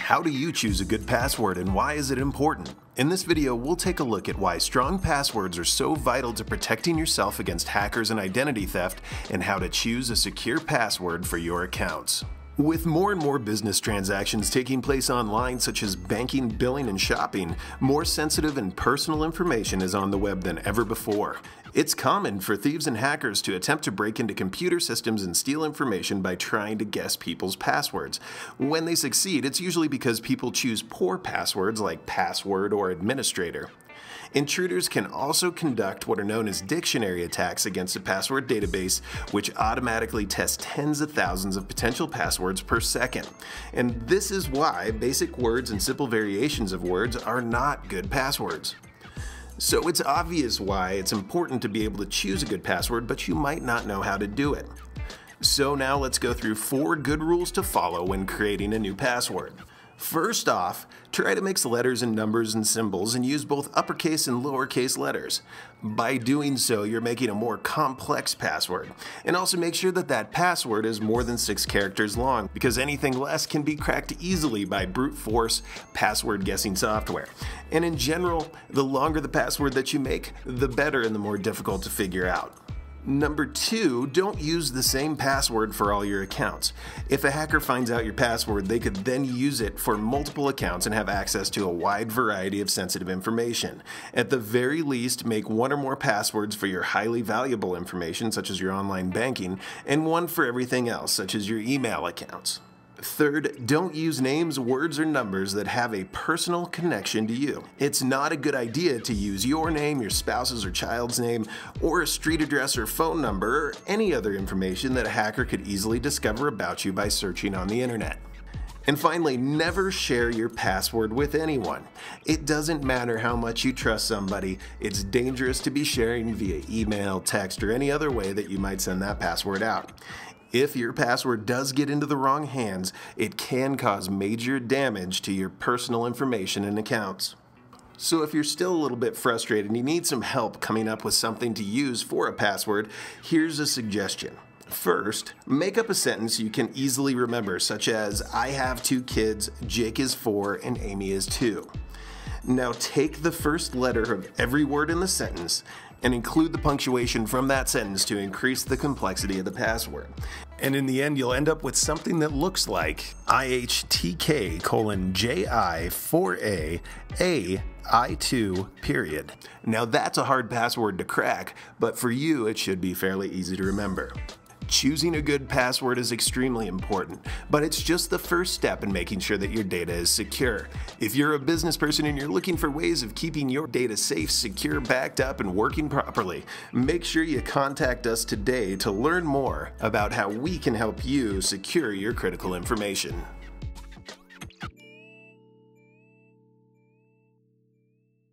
How do you choose a good password and why is it important? In this video, we'll take a look at why strong passwords are so vital to protecting yourself against hackers and identity theft, and how to choose a secure password for your accounts. With more and more business transactions taking place online, such as banking, billing, and shopping, more sensitive and personal information is on the web than ever before. It's common for thieves and hackers to attempt to break into computer systems and steal information by trying to guess people's passwords. When they succeed, it's usually because people choose poor passwords like password or administrator. Intruders can also conduct what are known as dictionary attacks against a password database, which automatically tests tens of thousands of potential passwords per second. And this is why basic words and simple variations of words are not good passwords. So it's obvious why it's important to be able to choose a good password, but you might not know how to do it. So now let's go through 4 good rules to follow when creating a new password. First off, try to mix letters and numbers and symbols and use both uppercase and lowercase letters. By doing so, you're making a more complex password. And also make sure that that password is more than 6 characters long, because anything less can be cracked easily by brute force password guessing software. And in general, the longer the password that you make, the better and the more difficult to figure out. Number 2, don't use the same password for all your accounts. If a hacker finds out your password, they could then use it for multiple accounts and have access to a wide variety of sensitive information. At the very least, make 1 or more passwords for your highly valuable information, such as your online banking, and 1 for everything else, such as your email accounts. Third, don't use names, words, or numbers that have a personal connection to you. It's not a good idea to use your name, your spouse's or child's name, or a street address or phone number, or any other information that a hacker could easily discover about you by searching on the internet. And finally, never share your password with anyone. It doesn't matter how much you trust somebody, it's dangerous to be sharing via email, text, or any other way that you might send that password out. If your password does get into the wrong hands, it can cause major damage to your personal information and accounts. So if you're still a little bit frustrated and you need some help coming up with something to use for a password, here's a suggestion. First, make up a sentence you can easily remember, such as, I have 2 kids, Jake is 4, and Amy is 2. Now take the first letter of every word in the sentence and include the punctuation from that sentence to increase the complexity of the password. And in the end, you'll end up with something that looks like IHTK:JI4A AI2 . Now that's a hard password to crack, but for you it should be fairly easy to remember. Choosing a good password is extremely important, but it's just the first step in making sure that your data is secure. If you're a business person and you're looking for ways of keeping your data safe, secure, backed up, and working properly, make sure you contact us today to learn more about how we can help you secure your critical information.